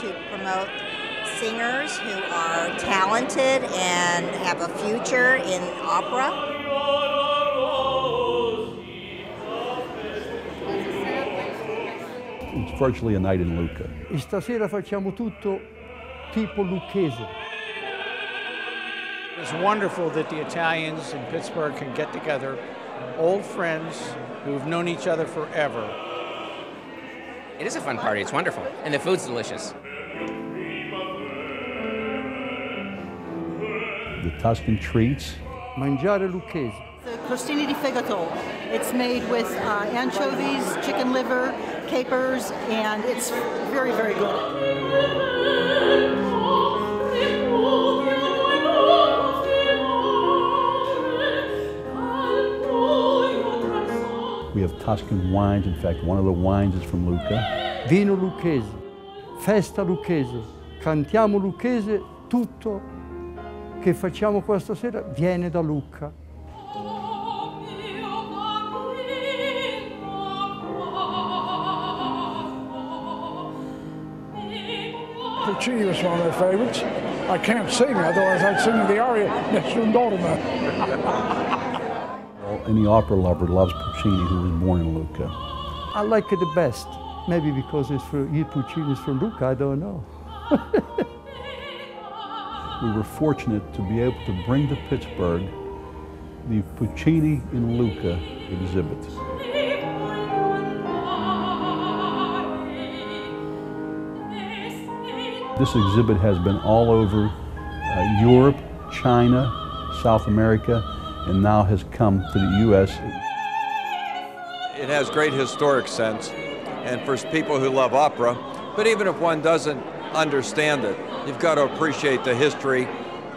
to promote singers who are talented and have a future in opera. It's virtually a night in Lucca. E stasera facciamo tutto tipo lucchese. It's wonderful that the Italians in Pittsburgh can get together, old friends who've known each other forever. It is a fun party, it's wonderful, and the food's delicious. The Tuscan treats. Mangiare lucchese. The crostini di fegato. It's made with anchovies, chicken liver, capers, and it's very, very good. We have Tuscan wines. In fact, one of the wines is from Lucca. Vino lucchese, festa lucchese, cantiamo lucchese, tutto che facciamo questa sera viene da Lucca. Puccini was one of my favorites. I can't sing, otherwise I'd sing the aria Nessun Dorma. Well, any opera lover loves Puccini, who was born in Lucca. I like it the best. Maybe because Puccini is from Lucca, I don't know. We were fortunate to be able to bring to Pittsburgh the Puccini in Lucca exhibit. This exhibit has been all over Europe, China, South America, and now has come to the U.S. It has great historic sense, and for people who love opera, but even if one doesn't understand it, you've got to appreciate the history,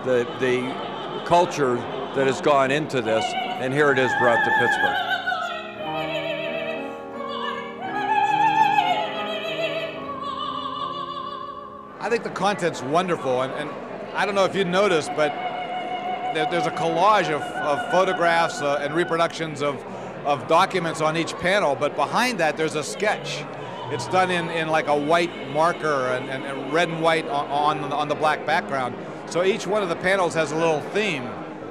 the culture that has gone into this, and here it is brought to Pittsburgh. I think the content's wonderful, and I don't know if you noticed, but there's a collage of photographs and reproductions of documents on each panel, but behind that there's a sketch. It's done in like a white marker and red and white on the black background. So each one of the panels has a little theme,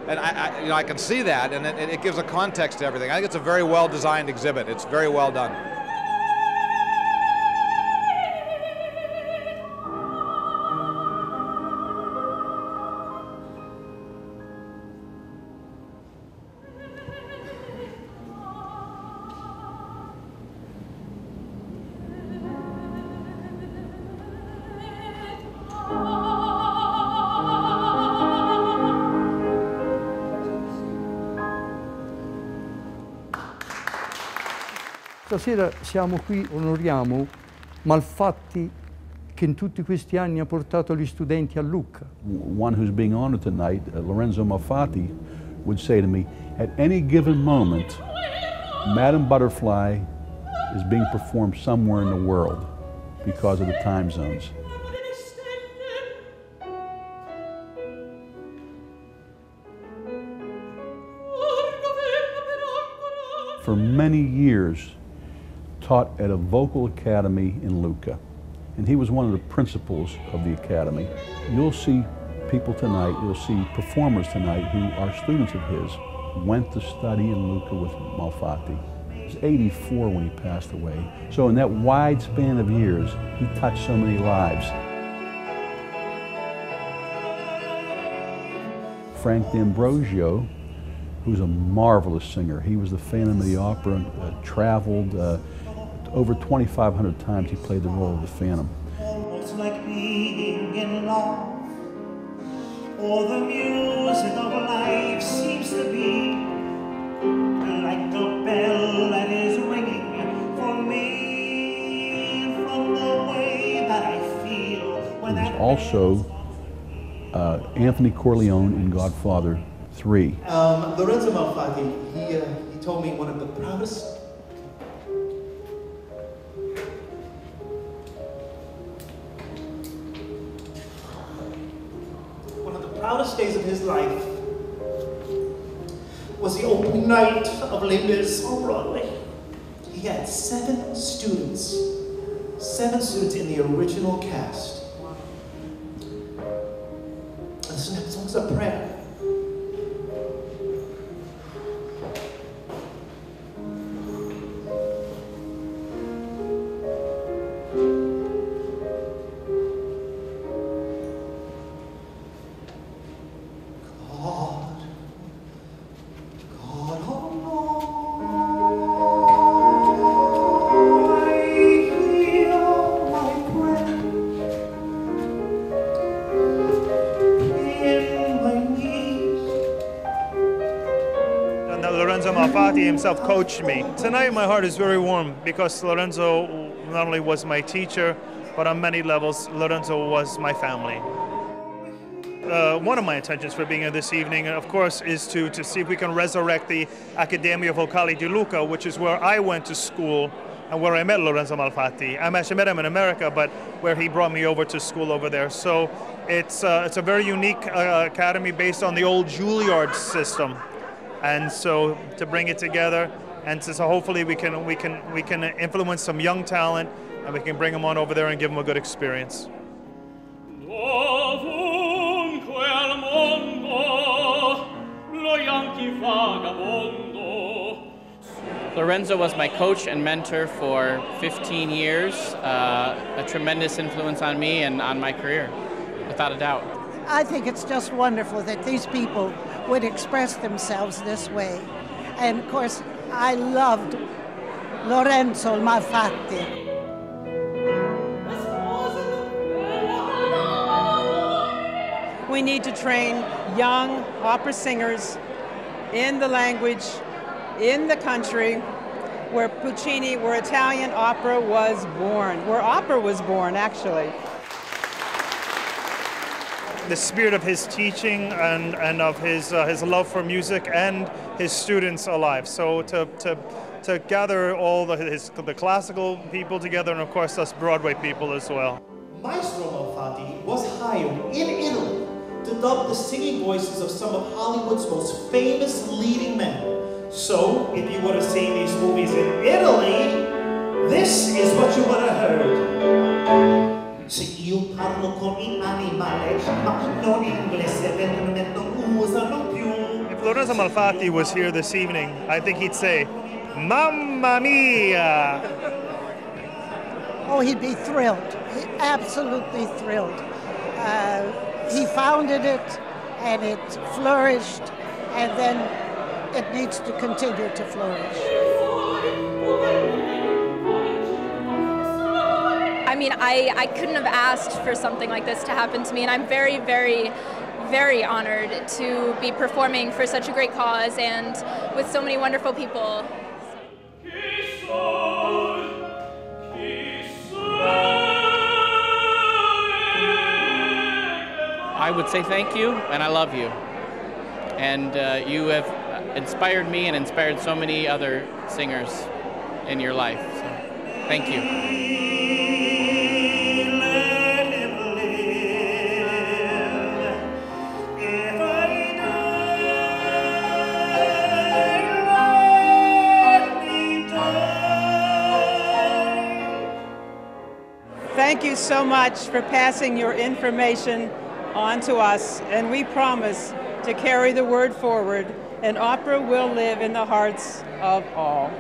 and I can see that, and it gives a context to everything. I think it's a very well designed exhibit. It's very well done. Stasera siamo qui, onoriamo Malfatti che in tutti questi anni ha portato gli studenti a Lucca. One who's being honored tonight, Lorenzo Malfatti, would say to me, at any given moment, Madame Butterfly is being performed somewhere in the world because of the time zones. For many years, taught at a vocal academy in Lucca, and he was one of the principals of the academy. You'll see people tonight, you'll see performers tonight who are students of his, went to study in Lucca with Malfatti. He was 84 when he passed away. So in that wide span of years, he touched so many lives. Frank D'Ambrosio, who's a marvelous singer. He was the Phantom of the Opera, traveled over 2,500 times he played the role of the Phantom. Almost like being in love, or the music of life seems to be like a bell that is ringing for me from the way that I feel when He was also Anthony Corleone in Godfather 3. Lorenzo Malfatti, he told me one of the proudest days of his life was the opening night of Les Mis on Broadway. He had 7 students in the original cast. Lorenzo Malati himself coached me. Tonight my heart is very warm because Lorenzo not only was my teacher, but on many levels, Lorenzo was my family. One of my intentions for being here this evening, of course, is to see if we can resurrect the Accademia Vocale di Lucca, which is where I went to school and where I met Lorenzo Malati. I actually met him in America, but where he brought me over to school over there. So it's a very unique academy based on the old Juilliard system, and so to bring it together, and so hopefully we can influence some young talent, and we can bring them on over there and give them a good experience. Lorenzo was my coach and mentor for 15 years, a tremendous influence on me and on my career, without a doubt. I think it's just wonderful that these people would express themselves this way. And of course, I loved Lorenzo Malati. We need to train young opera singers in the language, in the country where Puccini, where Italian opera was born, where opera was born, actually. The spirit of his teaching and of his love for music and his students alive. So to gather all the classical people together, and of course us Broadway people as well. Maestro Malati was hired in Italy to dub the singing voices of some of Hollywood's most famous leading men. So, if you would have seen these movies in Italy, this is what you would have heard. Se io parlo con i animali, ma non inglese, perché non usano più. If Lorenzo Malati was here this evening, I think he'd say, "Mamma mia!" Oh, he'd be thrilled. Absolutely thrilled. He founded it, and it flourished, and then it needs to continue to flourish. I mean, I couldn't have asked for something like this to happen to me, and I'm very, very, very honored to be performing for such a great cause and with so many wonderful people. I would say thank you, and I love you. And you have inspired me and inspired so many other singers in your life. So, thank you. Thank you so much for passing your information on to us, and we promise to carry the word forward, and opera will live in the hearts of all.